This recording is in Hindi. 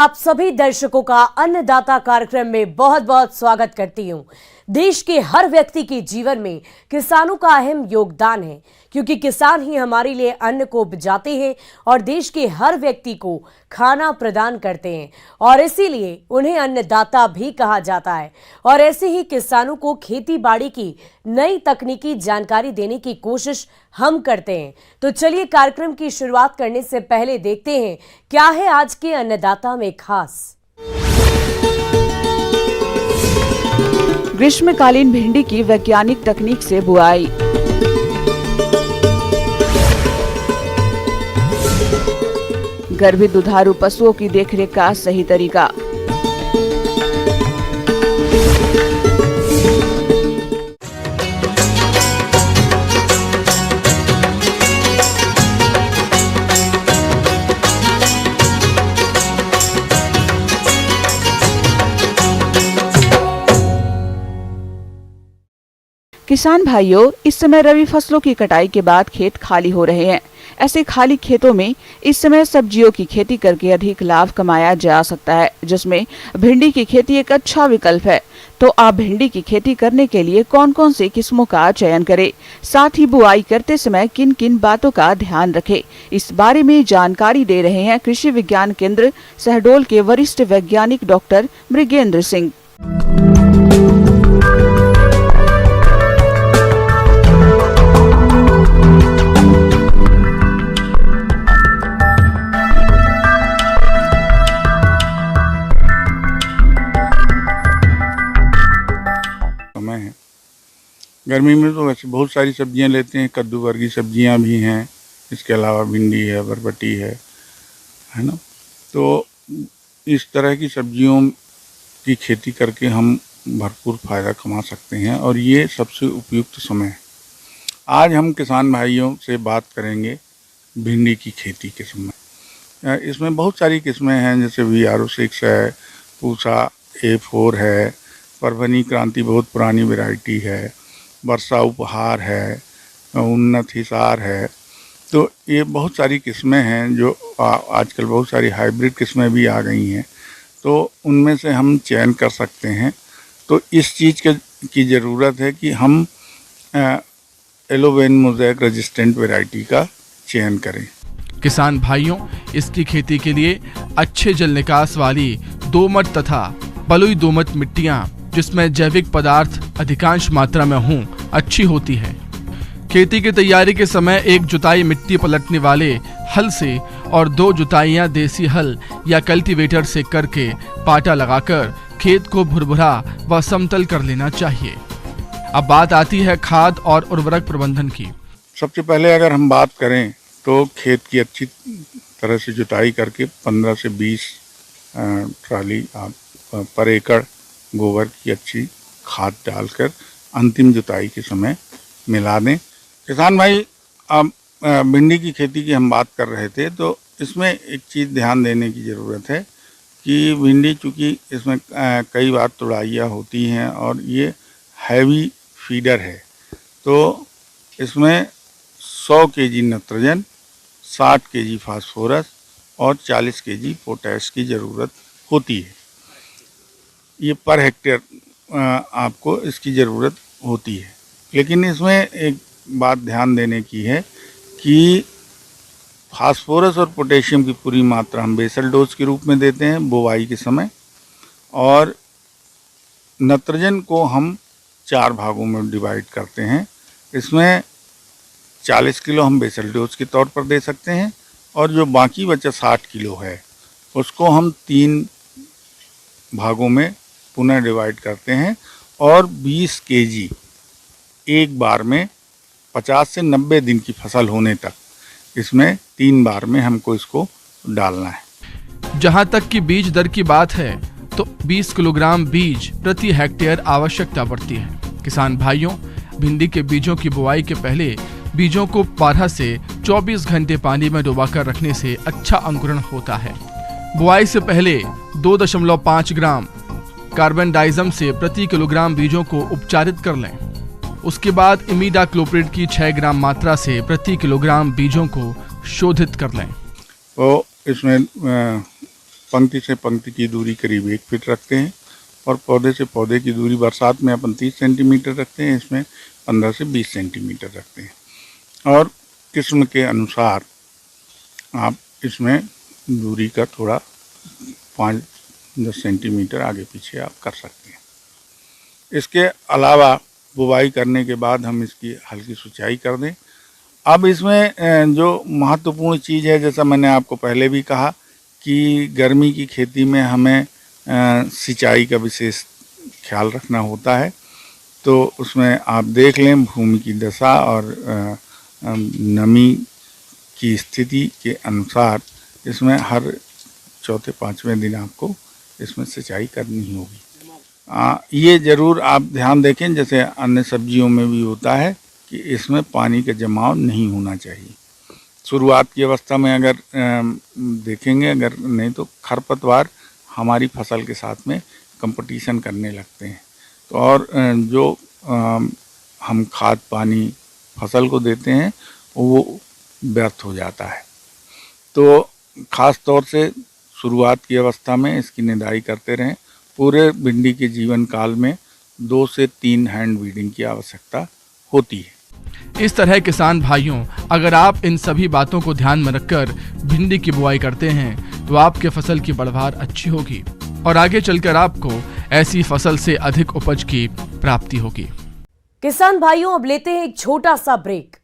आप सभी दर्शकों का अन्नदाता कार्यक्रम में बहुत बहुत स्वागत करती हूं। देश के हर व्यक्ति के जीवन में किसानों का अहम योगदान है, क्योंकि किसान ही हमारे लिए अन्न को उपजाते हैं और देश के हर व्यक्ति को खाना प्रदान करते हैं, और इसीलिए उन्हें अन्नदाता भी कहा जाता है। और ऐसे ही किसानों को खेती बाड़ी की नई तकनीकी जानकारी देने की कोशिश हम करते हैं। तो चलिए कार्यक्रम की शुरुआत करने से पहले देखते हैं क्या है आज के अन्नदाता में खास। ग्रीष्मकालीन भिंडी की वैज्ञानिक तकनीक से बुआई। गर्भित दुधारू पशुओं की देखरेख का सही तरीका। किसान भाइयों, इस समय रबी फसलों की कटाई के बाद खेत खाली हो रहे हैं। ऐसे खाली खेतों में इस समय सब्जियों की खेती करके अधिक लाभ कमाया जा सकता है, जिसमें भिंडी की खेती एक अच्छा विकल्प है। तो आप भिंडी की खेती करने के लिए कौन कौन सी किस्मों का चयन करें, साथ ही बुआई करते समय किन किन बातों का ध्यान रखें, इस बारे में जानकारी दे रहे हैं कृषि विज्ञान केंद्र शहडोल के वरिष्ठ वैज्ञानिक डॉक्टर मृगेंद्र सिंह। गर्मी में तो वैसे बहुत सारी सब्जियां लेते हैं, कद्दू वर्गीय सब्जियां भी हैं, इसके अलावा भिंडी है, बरबटी है ना। तो इस तरह की सब्जियों की खेती करके हम भरपूर फ़ायदा कमा सकते हैं, और ये सबसे उपयुक्त समय है। आज हम किसान भाइयों से बात करेंगे भिंडी की खेती के समय। इसमें बहुत सारी किस्में हैं, जैसे VRO6 है, पूसा A4 है, परभनी क्रांति बहुत पुरानी वैरायटी है, वर्षा उपहार है, उन्नत हिसार है। तो ये बहुत सारी किस्में हैं जो आजकल बहुत सारी हाइब्रिड किस्में भी आ गई हैं, तो उनमें से हम चयन कर सकते हैं। तो इस चीज़ की ज़रूरत है कि हम एलोवेन मोज़ेक रेजिस्टेंट वैरायटी का चयन करें। किसान भाइयों, इसकी खेती के लिए अच्छे जल निकास वाली दोमट तथा बलुई दोमट मिट्टियाँ, जिसमें जैविक पदार्थ अधिकांश मात्रा में हों, अच्छी होती है। खेती की तैयारी के समय एक जुताई मिट्टी पलटने वाले हल से और 2 जुताइयां देसी हल या कल्टीवेटर से करके पाटा लगाकर खेत को भुरभुरा व समतल कर लेना चाहिए। अब बात आती है खाद और उर्वरक प्रबंधन की। सबसे पहले अगर हम बात करें तो खेत की अच्छी तरह से जुताई करके 15 से 20 ट्राली पर एकड़ गोबर की अच्छी खाद डालकर अंतिम जुताई के समय मिला दें। किसान भाई, अब भिंडी की खेती की हम बात कर रहे थे, तो इसमें एक चीज़ ध्यान देने की ज़रूरत है कि भिंडी चूँकि इसमें कई बार तुड़ाइयाँ होती हैं और ये हैवी फीडर है, तो इसमें 100 kg नाइट्रोजन, 60 kg फास्फोरस और 40 kg पोटैश की ज़रूरत होती है। ये पर हेक्टेयर आपको इसकी ज़रूरत होती है। लेकिन इसमें एक बात ध्यान देने की है कि फास्फोरस और पोटेशियम की पूरी मात्रा हम बेसल डोज के रूप में देते हैं बुवाई के समय, और नाइट्रोजन को हम 4 भागों में डिवाइड करते हैं। इसमें 40 किलो हम बेसल डोज के तौर पर दे सकते हैं, और जो बाकी बचा 60 किलो है उसको हम 3 भागों में पुनः डिवाइड करते हैं, और 20 kg एक बार में 50 से 90 दिन की फसल होने तक इसमें 3 बार में हमको इसको डालना है। जहां तक की बीज दर की बात है, तो 20 किलोग्राम बीज प्रति हेक्टेयर आवश्यकता पड़ती है। किसान भाइयों, भिंडी के बीजों की बुआई के पहले बीजों को 12 से 24 घंटे पानी में डुबाकर रखने से अच्छा अंकुरण होता है। बुआई से पहले 2.5 ग्राम कार्बनडाइजम से प्रति किलोग्राम बीजों को उपचारित कर लें। उसके बाद इमिडाक्लोप्रिड की 6 ग्राम मात्रा से प्रति किलोग्राम बीजों को शोधित कर लें। तो इसमें पंक्ति से पंक्ति की दूरी करीब 1 फीट रखते हैं और पौधे से पौधे की दूरी बरसात में अपन 30 सेंटीमीटर रखते हैं, इसमें 15 से 20 सेंटीमीटर रखते हैं। और किस्म के अनुसार आप इसमें दूरी का थोड़ा 5-10 सेंटीमीटर आगे पीछे आप कर सकते हैं। इसके अलावा बुवाई करने के बाद हम इसकी हल्की सिंचाई कर दें। अब इसमें जो महत्वपूर्ण चीज़ है, जैसा मैंने आपको पहले भी कहा कि गर्मी की खेती में हमें सिंचाई का विशेष ख्याल रखना होता है। तो उसमें आप देख लें भूमि की दशा और नमी की स्थिति के अनुसार इसमें हर चौथे 5वें दिन आपको इसमें सिंचाई करनी होगी। ये ज़रूर आप ध्यान देखें, जैसे अन्य सब्जियों में भी होता है कि इसमें पानी का जमाव नहीं होना चाहिए। शुरुआत की अवस्था में अगर देखेंगे, अगर नहीं तो खरपतवार हमारी फसल के साथ में कंपटीशन करने लगते हैं। तो और जो हम खाद पानी फसल को देते हैं वो व्यर्थ हो जाता है। तो ख़ास तौर से शुरुआत की अवस्था में इसकी निदाई करते रहें। पूरे भिंडी के जीवन काल में 2 से 3 हैंड वीडिंग की आवश्यकता होती है। इस तरह किसान भाइयों, अगर आप इन सभी बातों को ध्यान में रखकर भिंडी की बुआई करते हैं तो आपके फसल की बढ़वार अच्छी होगी और आगे चलकर आपको ऐसी फसल से अधिक उपज की प्राप्ति होगी। किसान भाइयों, अब लेते हैं एक छोटा सा ब्रेक।